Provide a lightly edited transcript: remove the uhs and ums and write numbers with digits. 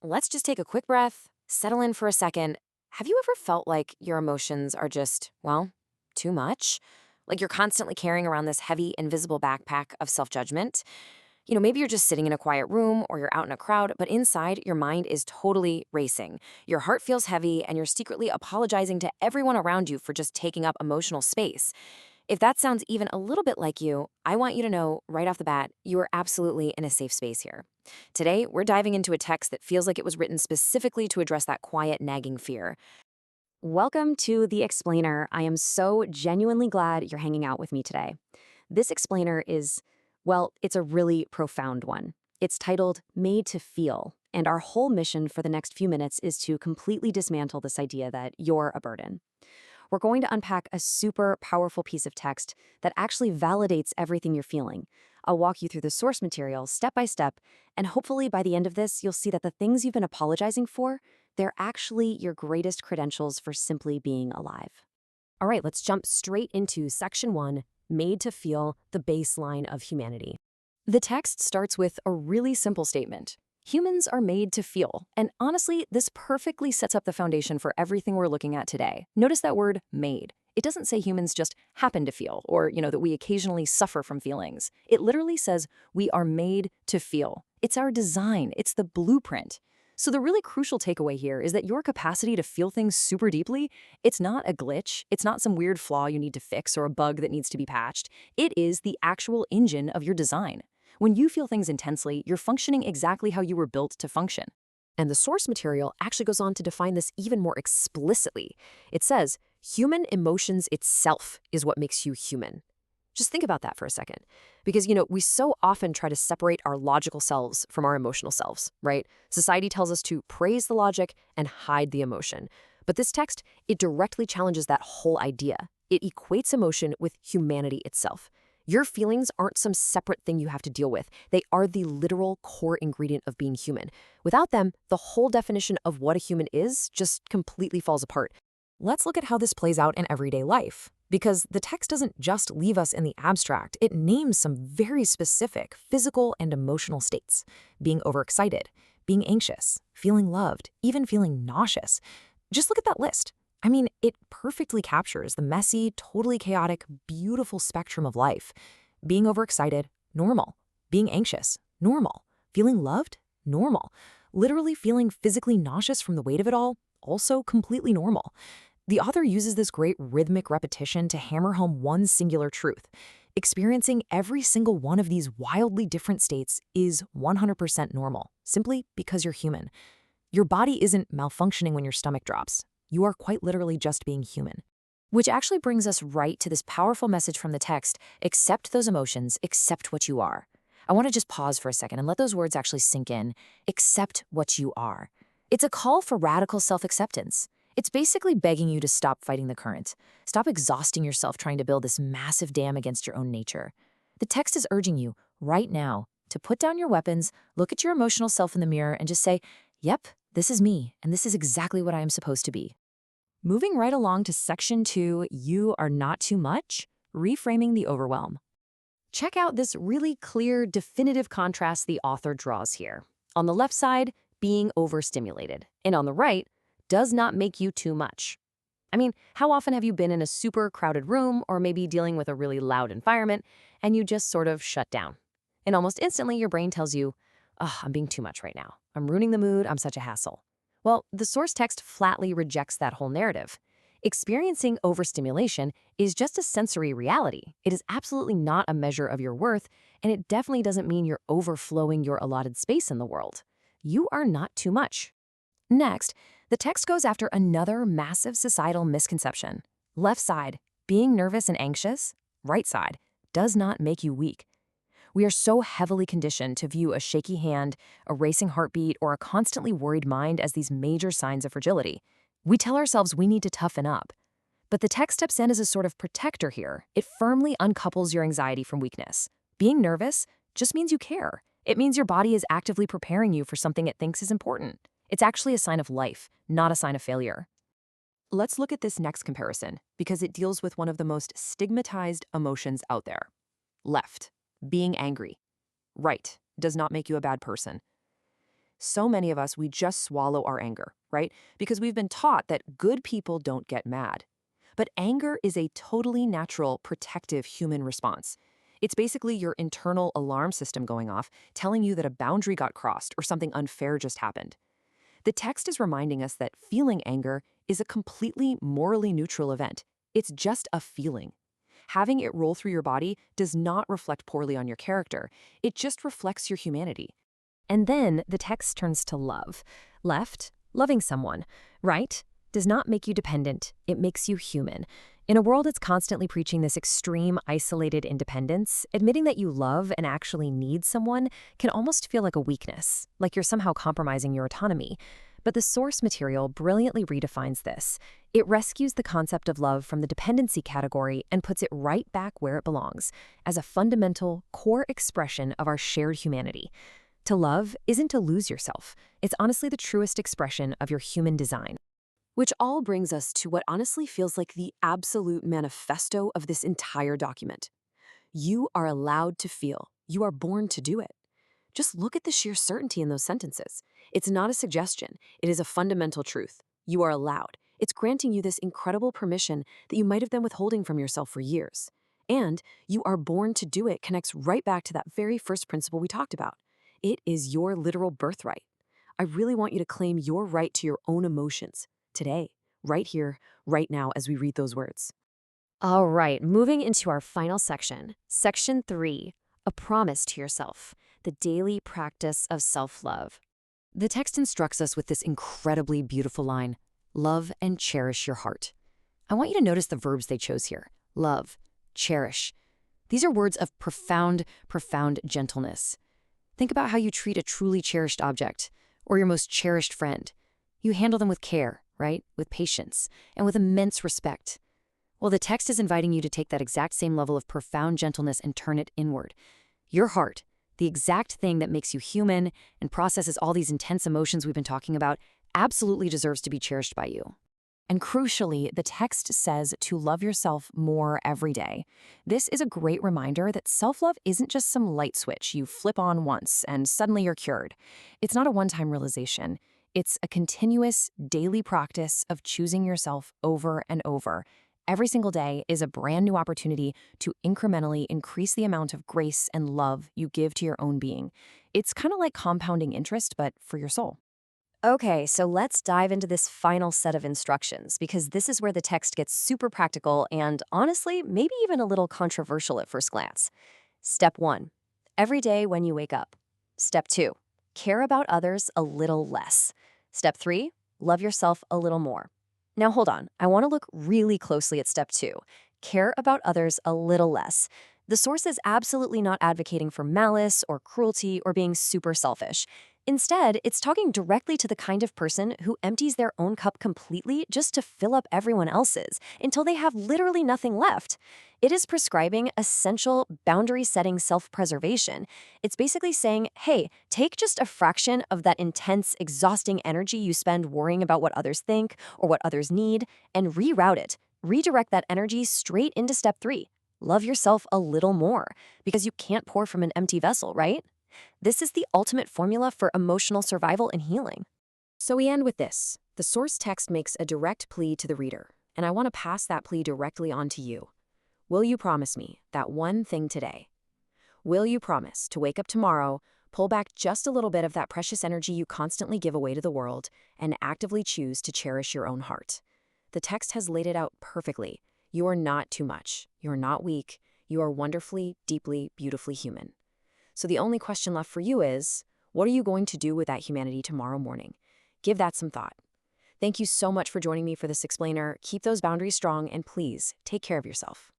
Let's just take a quick breath, settle in for a second. Have you ever felt like your emotions are just, well, too much? Like you're constantly carrying around this heavy, invisible backpack of self judgment? Maybe you're just sitting in a quiet room or you're out in a crowd, but inside your mind is totally racing. Your heart feels heavy and you're secretly apologizing to everyone around you for just taking up emotional space. If that sounds even a little bit like you, I want you to know right off the bat, you are absolutely in a safe space here. Today, we're diving into a text that feels like it was written specifically to address that quiet, nagging fear. Welcome to The Explainer. I am so genuinely glad you're hanging out with me today. This explainer is, well, it's a really profound one. It's titled Made to Feel, and our whole mission for the next few minutes is to completely dismantle this idea that you're a burden. We're going to unpack a super powerful piece of text that actually validates everything you're feeling. I'll walk you through the source material step by step, and hopefully by the end of this, you'll see that the things you've been apologizing for, they're actually your greatest credentials for simply being alive. All right, let's jump straight into section 1, Made to Feel, the baseline of humanity. The text starts with a really simple statement. Humans are made to feel, and honestly, this perfectly sets up the foundation for everything we're looking at today. Notice that word made. It doesn't say humans just happen to feel, or, that we occasionally suffer from feelings. It literally says we are made to feel. It's our design, it's the blueprint. So the really crucial takeaway here is that your capacity to feel things super deeply, it's not a glitch, it's not some weird flaw you need to fix or a bug that needs to be patched. It is the actual engine of your design. When you feel things intensely, you're functioning exactly how you were built to function. And the source material actually goes on to define this even more explicitly. It says, human emotions itself is what makes you human. Just think about that for a second. Because, we so often try to separate our logical selves from our emotional selves, right? Society tells us to praise the logic and hide the emotion. But this text, it directly challenges that whole idea. It equates emotion with humanity itself. Your feelings aren't some separate thing you have to deal with. They are the literal core ingredient of being human. Without them, the whole definition of what a human is just completely falls apart. Let's look at how this plays out in everyday life. Because the text doesn't just leave us in the abstract, it names some very specific physical and emotional states. Being overexcited, being anxious, feeling loved, even feeling nauseous. Just look at that list. I mean, it perfectly captures the messy, totally chaotic, beautiful spectrum of life. Being overexcited, normal. Being anxious, normal. Feeling loved, normal. Literally feeling physically nauseous from the weight of it all, also completely normal. The author uses this great rhythmic repetition to hammer home one singular truth. Experiencing every single one of these wildly different states is 100% normal, simply because you're human. Your body isn't malfunctioning when your stomach drops. You are quite literally just being human. Which actually brings us right to this powerful message from the text, accept those emotions, accept what you are. I want to just pause for a second and let those words actually sink in. Accept what you are. It's a call for radical self-acceptance. It's basically begging you to stop fighting the current. Stop exhausting yourself trying to build this massive dam against your own nature. The text is urging you, right now, to put down your weapons, look at your emotional self in the mirror, and just say, yep, this is me, and this is exactly what I am supposed to be. Moving right along to section 2, You Are Not Too Much, Reframing the Overwhelm. Check out this really clear, definitive contrast the author draws here. On the left side, being overstimulated, and on the right, does not make you too much. I mean, how often have you been in a super crowded room or maybe dealing with a really loud environment and you just sort of shut down? And almost instantly, your brain tells you, oh, I'm being too much right now. I'm ruining the mood. I'm such a hassle. Well, the source text flatly rejects that whole narrative. Experiencing overstimulation is just a sensory reality. It is absolutely not a measure of your worth, and it definitely doesn't mean you're overflowing your allotted space in the world. You are not too much. Next, the text goes after another massive societal misconception. Left side, being nervous and anxious. Right side, does not make you weak. We are so heavily conditioned to view a shaky hand, a racing heartbeat, or a constantly worried mind as these major signs of fragility. We tell ourselves we need to toughen up. But the text steps in as a sort of protector here. It firmly uncouples your anxiety from weakness. Being nervous just means you care. It means your body is actively preparing you for something it thinks is important. It's actually a sign of life, not a sign of failure. Let's look at this next comparison, because it deals with one of the most stigmatized emotions out there. Left, being angry. Right, does not make you a bad person. So many of us, we just swallow our anger, right? Because we've been taught that good people don't get mad. But anger is a totally natural, protective human response. It's basically your internal alarm system going off, telling you that a boundary got crossed or something unfair just happened. The text is reminding us that feeling anger is a completely morally neutral event. It's just a feeling. Having it roll through your body does not reflect poorly on your character. It just reflects your humanity. And then the text turns to love. Left, loving someone. Right, does not make you dependent. It makes you human. In a world that's constantly preaching this extreme, isolated independence, admitting that you love and actually need someone can almost feel like a weakness, like you're somehow compromising your autonomy. But the source material brilliantly redefines this. It rescues the concept of love from the dependency category and puts it right back where it belongs, as a fundamental, core expression of our shared humanity. To love isn't to lose yourself. It's honestly the truest expression of your human design. Which all brings us to what honestly feels like the absolute manifesto of this entire document. You are allowed to feel. You are born to do it. Just look at the sheer certainty in those sentences. It's not a suggestion. It is a fundamental truth. You are allowed. It's granting you this incredible permission that you might have been withholding from yourself for years. And you are born to do it connects right back to that very first principle we talked about. It is your literal birthright. I really want you to claim your right to your own emotions today, right here, right now, as we read those words. All right, moving into our final section, Section 3, a promise to yourself, the daily practice of self-love. The text instructs us with this incredibly beautiful line, love and cherish your heart. I want you to notice the verbs they chose here, love, cherish. These are words of profound, profound gentleness. Think about how you treat a truly cherished object or your most cherished friend. You handle them with care, right? With patience and with immense respect. Well, the text is inviting you to take that exact same level of profound gentleness and turn it inward. Your heart, the exact thing that makes you human and processes all these intense emotions we've been talking about, absolutely deserves to be cherished by you. And crucially, the text says to love yourself more every day. This is a great reminder that self-love isn't just some light switch you flip on once and suddenly you're cured. It's not a one-time realization. It's a continuous, daily practice of choosing yourself over and over. Every single day is a brand new opportunity to incrementally increase the amount of grace and love you give to your own being. It's kind of like compounding interest, but for your soul. Okay, so let's dive into this final set of instructions because this is where the text gets super practical and honestly, maybe even a little controversial at first glance. Step 1. Every day when you wake up. Step 2. Care about others a little less. Step 3. Love yourself a little more. Now hold on, I want to look really closely at step 2. Care about others a little less. The source is absolutely not advocating for malice or cruelty or being super selfish. Instead, it's talking directly to the kind of person who empties their own cup completely just to fill up everyone else's until they have literally nothing left. It is prescribing essential boundary-setting self-preservation. It's basically saying, hey, take just a fraction of that intense, exhausting energy you spend worrying about what others think or what others need and reroute it. Redirect that energy straight into step 3. Love yourself a little more because you can't pour from an empty vessel, right? This is the ultimate formula for emotional survival and healing. So we end with this. The source text makes a direct plea to the reader, and I want to pass that plea directly on to you. Will you promise me that one thing today? Will you promise to wake up tomorrow, pull back just a little bit of that precious energy you constantly give away to the world, and actively choose to cherish your own heart? The text has laid it out perfectly. You are not too much. You are not weak. You are wonderfully, deeply, beautifully human. So the only question left for you is, what are you going to do with that humanity tomorrow morning? Give that some thought. Thank you so much for joining me for this explainer. Keep those boundaries strong and please take care of yourself.